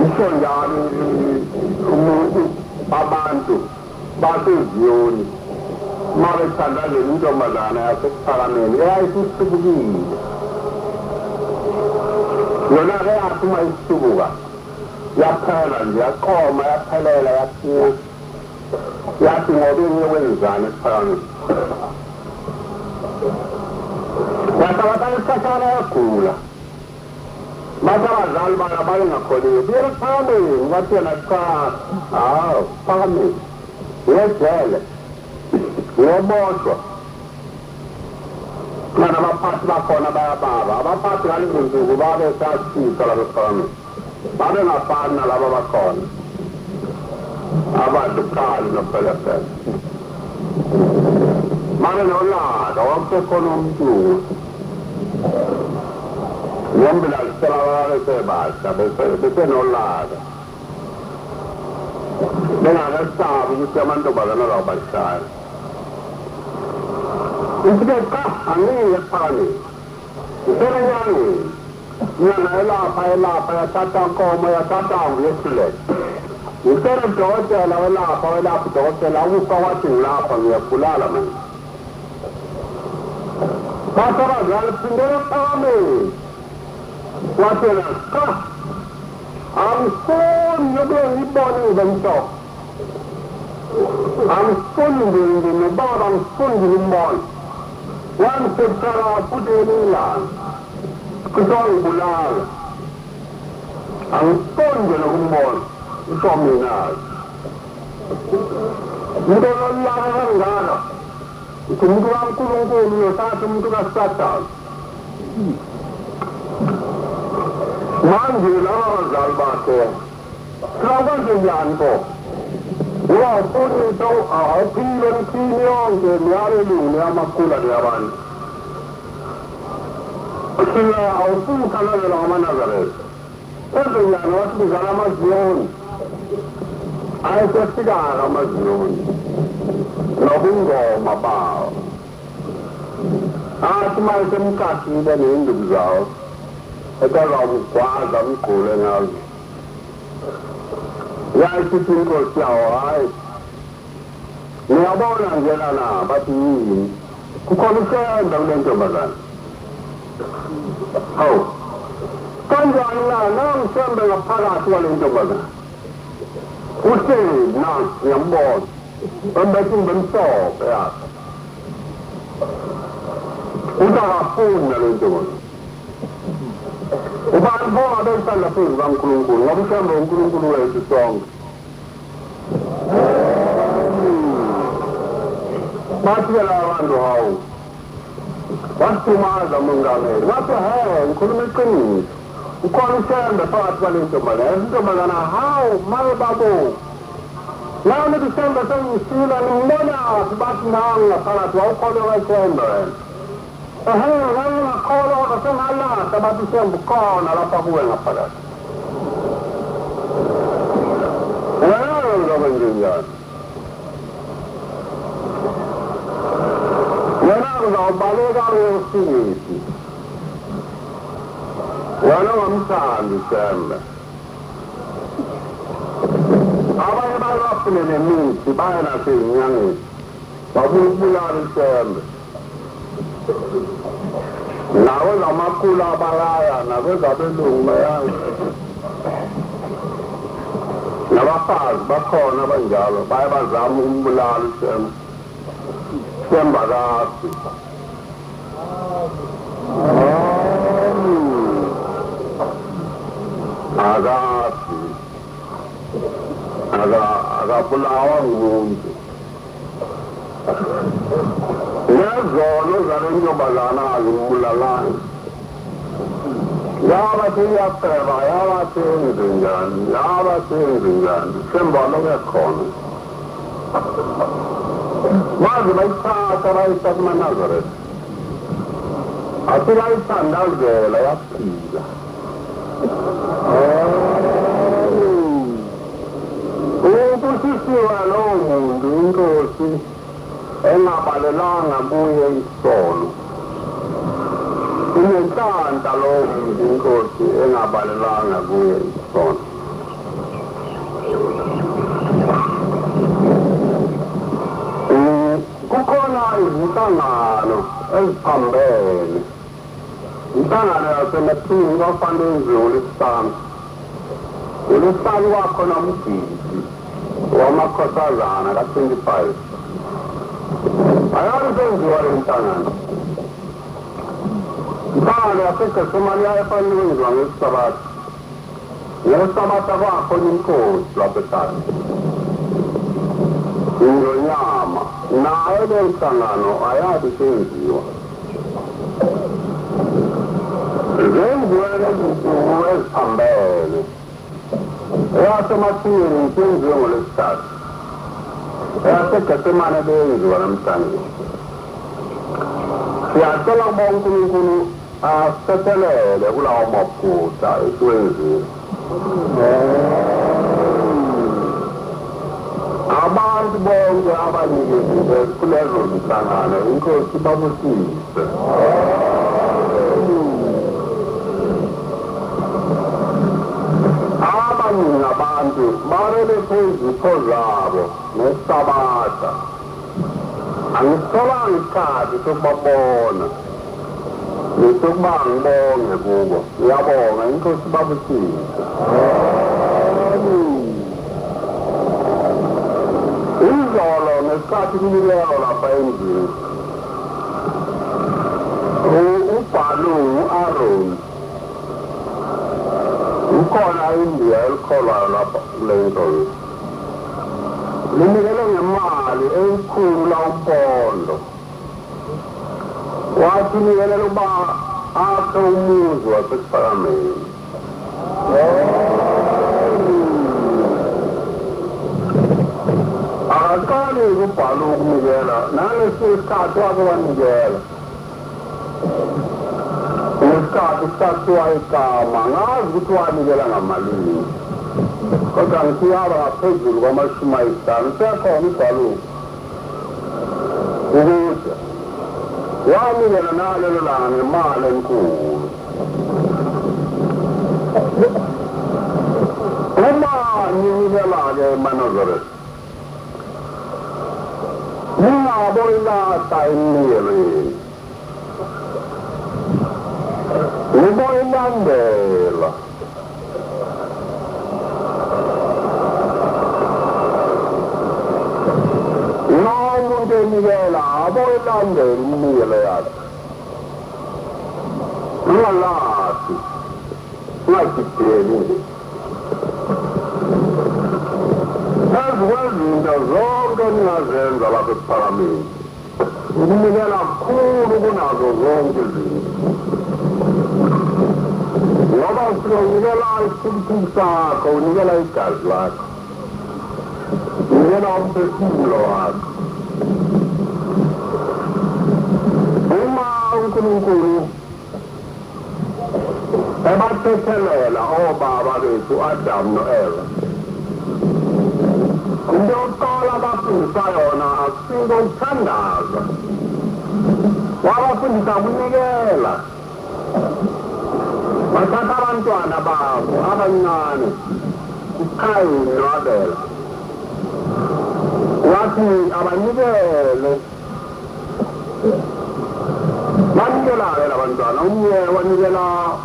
isho njalo umuntu abantu baseziyoni uma bethandazela intombazana yasekuphakameni eyayisisubukile yona-ke yathi uma isisubuka yaphela nje yaqoma yaphelela yaphiya yathi ngoba engiyokwenzani esiphakameni yasabatala isikhashana yagula bathi abazali bana babengakholiwe buyela esiphakameni bathi yena cha hawu esiphakameni uyejele uyobotshwa mana abaphathi bakhona bayababa abaphathi ngalezi nsuku babesasisa labo esiphakameni babengafani nalabo abakhona abantu bukhali nophelepele mane nolaka wakusekhona umntungu nombilalisela babesebasha besenolaka bengakesabi ukuthi amantombazana lawo bashaya isike cha angiye esiphakameni isenenyangeni nyanga elapha yathatha nkomo yathatha ngesilele ngicela udokotela welapha udokotela ukufa wathi ngilapha ngiyagulala manje bathi abazali phindela esiphakameni wathi yena cha angifuni yokuye ngiyibone ngizemhlophe angifuni nginobaba angifuni ngimbone wangisekuthala futhi elilanga kuthiwa ngibulala angifuni nje nokumbona isho mina into nolaka kangaka umuntu kaNkulunkulu uyothatha umuntu kaSathane manje laba bazali bakhe sakwenze njani ko uyafundisa awuphile emthini yonke niyalelungu niyamakhula niyabantu sina awufuni ukuthandalela ngamaNazaretha kwenze njani wathi bizala amaziyoni ayesefikanga amaziyoni nobungoma bawo athi uma esemkhathile ney'nduku zawo ekazawugwaza amgqule ngazo yayisithi inkosi yawo hayi niyabona nje lana bathi yini kukhona ushenda kule ntombazane hawu kanjani na nangisembe ngaphakathi kwale ntombazane uhleli nansi ngiyambona embethe imhlophe yakhe utakafuni nale ntombazane ubani bongabe isandla phezu kaNkulunkulu ngoba ushembe uNkulunkulu wethu sonke bathi-ke laba bantu hawu wasidumaza umongameli wathi ngikhuluma iqiniso ukhona ushembe phakathi kwale ntombazane intombazana hawu make babo nawe nithi ushembe sengisila ngimbonaphi bathi nangu ngaphakathi wawukholelwa ishembe wena ngangingakholwa kodwa sengalahla bathi ushembe ukhona lapha kuwe ngaphakathi wena ngizokwenze njani wena uzawubaleka uyosingisi wena ungamthandi ushembe abanye bafune nemithi baye nasezinyangeni bafuna ukubulala ushembe nawe zamakhulu abalaya nakwezabelungu bayaya nabafazi bakhona abanjalo baye bazama ukumbulala ushembe ushembe akafi akafi akabulawa ngumuntu nezono zale ntombazana azimbulalayo yabathi iyafeba yabathi enze njani yabathi enze njani ushembe aloke khona baze bayithatha bayisa kumaNazaretha athi bayithandazela yaphila ubusisiwe lowo muntu inkosi engabalelanga kuye isono unenhlanhla lowo muntu inkosi engabalelanga kuye isono kukhona izinhlangano eziphambene inhlangano yasemathini kwafanele enziwe uLwesihlanu kwakhona umgidi wamakhosazana ka-25 ayazi senziwa le nhlangano inhlangano yaseGetsemane yayifanele ukwenziwa ngeSabatha ngeSabatha kwakhona inkosi lapho ekhaya ingonyama nayo le nhlangano ayazi senziwa zenziwe lezinsuku eziphambene eyasemathini senziwe ngoLwesithathu eyaseGetsemane beyenziwa namhlanje siyacela kuba uNkulunkulu asithethelele kulawo maphutha esiwenzile abantu bonke abanikezile kulezo zinhlangano inkosi babusise abaningi abantu babelethwe izipho zabo ngeSabatha angitholanga isikhathi sokubabona nesokuba ngibonge kubo ngiyabonga inkosi babusise izolo ngesikhathi kumilelo lapha endlini ubhalu u-Aroni ukhona iNdiya elikholwayo lapha kule nto linikele ngemali enkulu la umpondo wathi nikelela uba akhe umuzi wasesipalameni akaqali ukubhala ukunikela nalesikhathi wake wanikela isikhathi sithathiwa igama ngazi ukuthi wanikela ngamalini kodwa ngisiyaba ngaphezulu kwama-50 siyakhona ibhaluko ukuze wanikela nalelo langa ngemali enkulu uma ninikela-ke eManazaretha ningabo ilahla emnikelweni nibo ilandela nomuntu enikela abo ilandela imnikelo yakhe ungalahli ungagideli ezikwezinto zonke ningazenza lapha ephalameni ukunikela kakhulu kunazo zonke izinto ngoba ufike unikela isiphithiphithi sakho unikela igazi lakho unikela umphefumulo wakho uma uNkulunkulu ebathethelela obaba bethu uAdam no-Eva into yokuqala abafundisa yona akusinto ukuthandaza wabafundisa kunikela bathatha abantwana babo abancane uKhayini noAbela wathi abanikele banikela-ke labantwana umnye wanikela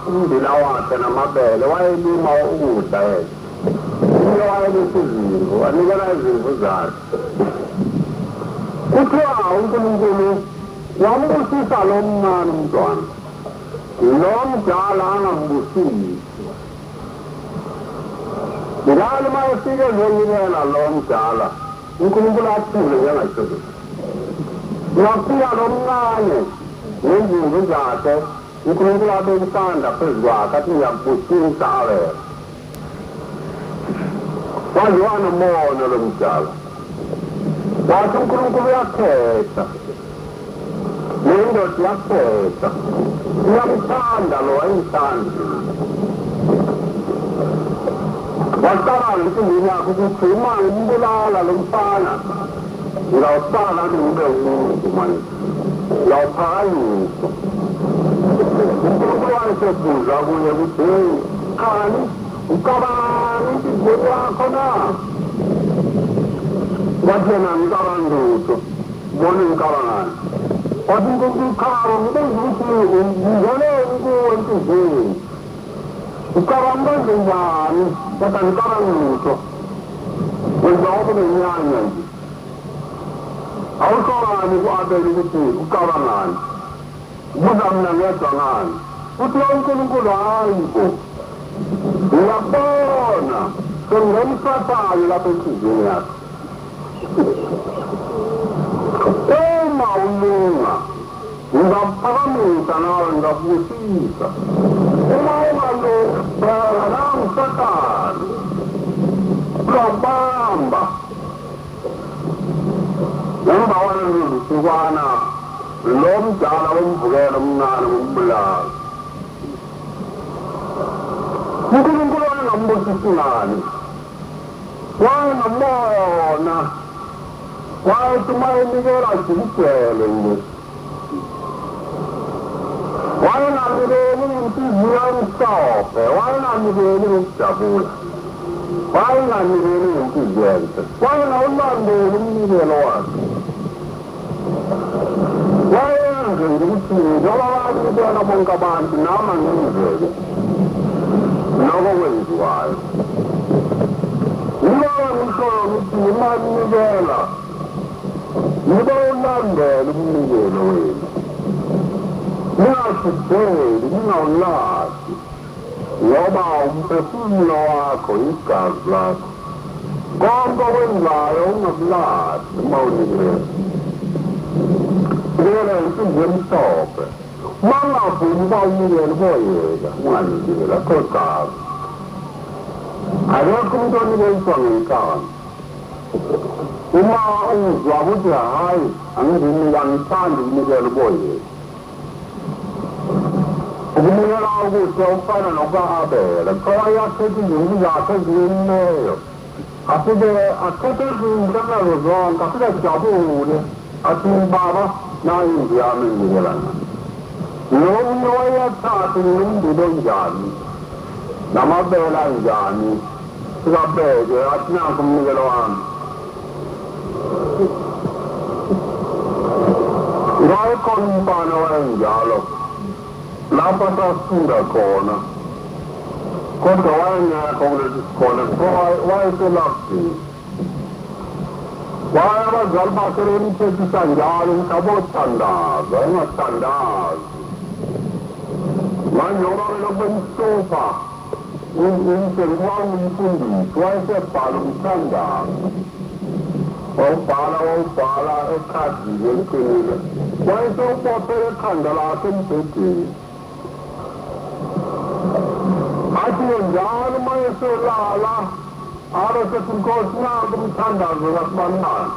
ummbila wakhe namabele wayelima ukudla yena umnye wayelisa izimvu wanikela izimvu zakhe kuthiwa uNkulunkulu wambusisa lo mncane umntwana lo mdala angambusisi njalo uma efike ezonikela lo mdala uNkulunkulu athule njengayisebenzi ungafika lo mncane nezimvu zakhe uNkulunkulu abeke isandla phezu kwakhe athi ngiyakubusisa Abela waziwa nomono lo mdala wathi uNkulunkulu uyakhetha nendoda yakhetha uyamthanda lo wayimthanda wacabanga empindini yakhe ukuthi uma ngimbulala lo mfana ngizawusala ngibe umuntu manje ngiyawuphakanyiswa uNkulunkulu wayesebuza kuye ukuthi heyi khani ucabanga impilo yakho na wathi yena ngicabanga lutho bona ngicabangani wathi uNkulunkulu ngibenza ukuthi ngizoleni kuwe enhliziyweni ucabanga kanjani kodwa ngicabanga lutho wenza ube nenyanya nje awuhlokani ku-Abela ukuthi ucabangani buza mina ngedwa ngani uthi lo uNkulunkulu hayi uyabona senginomsasayo lapha enhliziyweni yakho uma ulunga ngingakuphakamisa nawe ngingakubusisa uma ungalunga nangisathane uzawubamba ngemva kwalezizukwana lo mdala womvukela omncane wombulala uNkulunkulu wayengambusisi ngani wayengamona wayethi uma enikela jikijele nje wayengamnikeli ngenhliziyo emhlophe wayengamnikeli ngokujabula wayengamnikeli ngenhliziyo enhle wayengawulandeli umnikelo wakhe wayenze nje ukuthi njengoba banikela bonke abantu nama ngenzeke noko kwenziwayo yiloyo ngishoyo ukuthi imali nikela yibo ulandele umnikelo wenu ningashideli ningawulahli ngoba umphefumulo wakho igazi lakho konke okwenzayo ungakulahli uma unikela Era un buon top. Ma la punta di voi quando la cosa. Allora come torni del suo Uma suatu hari, anu dimuan tan di negara boy. Kemudian aku coba nak apa? Kalau ya kerja ini ya kerja ini. Aku tu jangan orang, aku dah jauh ni. Aku bapa naik dia ni jalan. Lalu ya tak ni di jalan. Nama bela jalan. Sebab dia asnya aku mengeluarkan. Rai con pano giallo, la passatura con guadagna vai su latti. Vai a galba che c'è di sangiare un cavo standard, è una standard. Ma io non ben stufa, un servizio un punto, vai a fare un standard. Opala, e cazzi, e quello. Poi sono un po' per il candelato in tutti. Oggi non già, ma io sono là. Ora se tu cosinato mi sta andando da sbandare.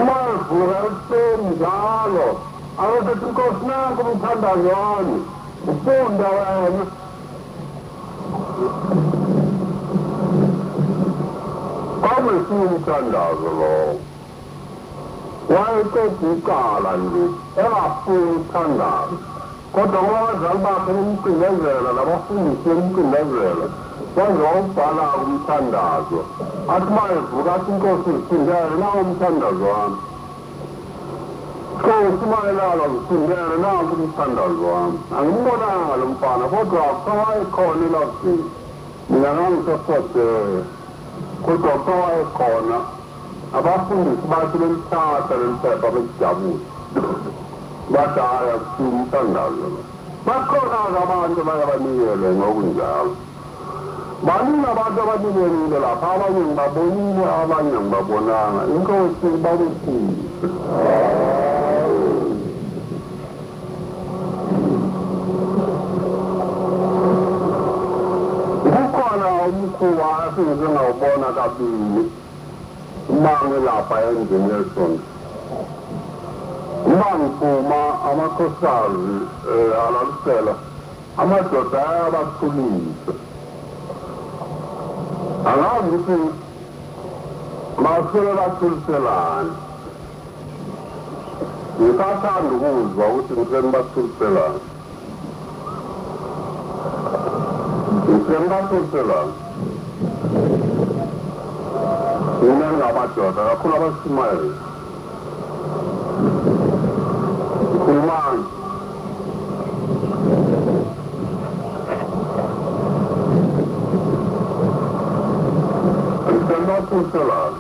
Ma pure il pensiero. Ora se tu cosinato mi sta andando oggi. Il fondo è... Come si intendavano? Qualche piccalandi era più intendabile. Quando ho salvato un kilometro, la vostra un kilometro, quando ho parlato un intendato, ormai purato in così, non un intendato. Come non un intendato. Ancora non fanno, poi fai con i nostri. Non so forse... Questo è con a base del teatro del tempo per chiamu battere su tandalo ma cosa davanti a venire non già ma non va venire la fava in babonino avanti in babonana in cosa babuti Kuwa sun suna bona ka bi mangi la pa engineer son man kuma ama kosal ala stella ama tota ba kuli ala mutu ma sura la sulselan ni ka ta ndu ba utu sen ba sulselan sen ba sulselan Una lavaggio, da con la prossima Kuman sembra funzionare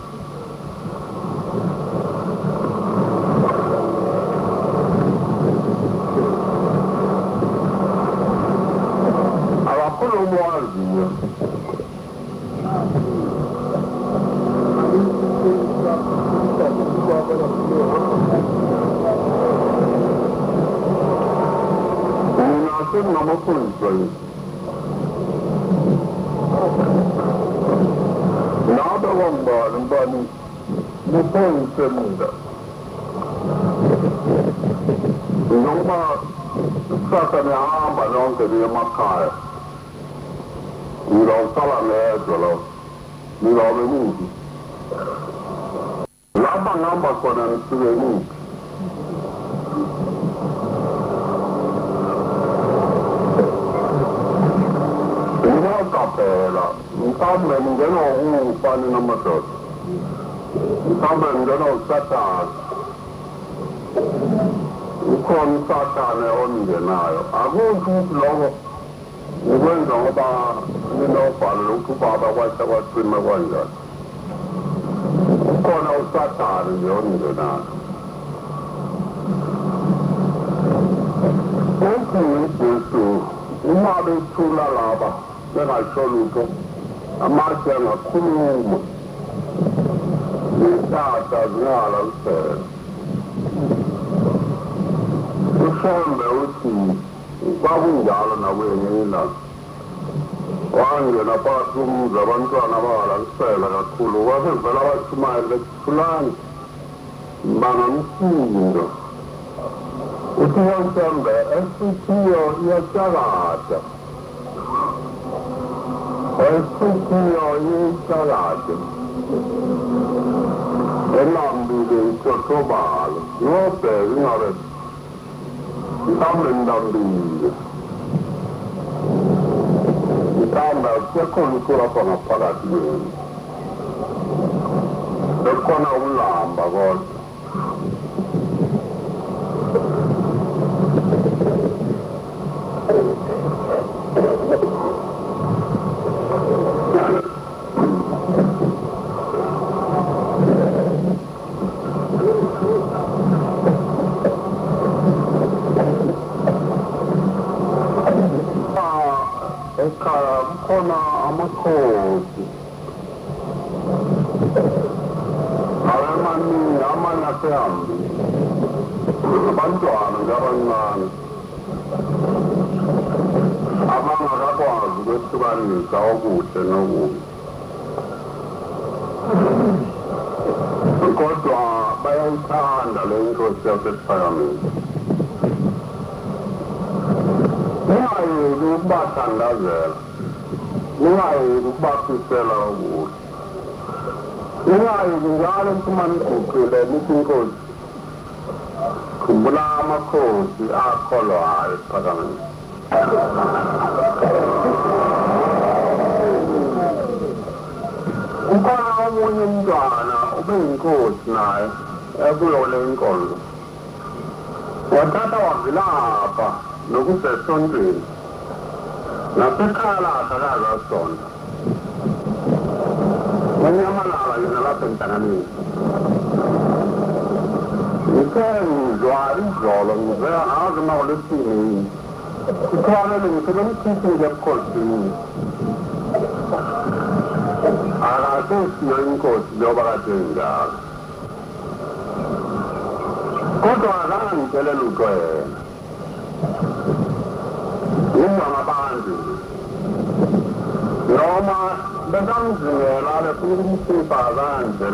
allora quello muore non ho punto nada non puoi sembrare non va stata mia ama non che devi mancare mi lo sta la mezzola mi lo venuti la banamba con il venuti capella, un cambio non è un panno in amato, un cambio non è un satana, un con satana è ogni denaro, a voi tutti loro, un buon roba, non fanno, un cupata questa prima guarda, un con un satana è ogni denaro. Un qui un male sulla lava. Era assoluto, a macchia una come izihlahla zingala kuphela uhlombe uthi kwakunjalo nakwenye ilanga wangena phakathi komuzi abantwana bala kusela kakhulu kwasevela abatshumayeli fulani bangamsindo uthi uhlombe esithiyo iyatyakada esithiyo iyatyakada elambile itothobalo yobheka ingabe mhlawumbe ndambile mhlawumbe kusekhona ukulapha ngaphakathi kwenu bekhona ukulamba kodwa ekhaya kukhona amakhosi amaningi amanye asehambile abantwana nje abancane abangakakwazi ukwehlukanisa okuhle nokubi kodwa bayayithanda le nkosi yasesiphakameni ningayeki ukubathandazela ningayeki ukubafisela okuhle ningayeki njalo uma niguqile nithi inkosi khumbula amakhosi akholwayo esiphakameni ukhona omunye umntwana ubeyinkosi naye ekuyo le nkonzo wathatha wavilapha nokusesontweni nasekhaya lakhe akazasonta unyamalala yena lapha emhlanganweni ngithe ngizwa izolo ngize azi nakulesini kuthwalele ngithele mkhithi nje ebukhosini akasesiyo inkosi njengoba kade njalo kodwa akazange ngitshele lutho yena yinga ngabantu noma besangizingela befuna ukumsifa kanje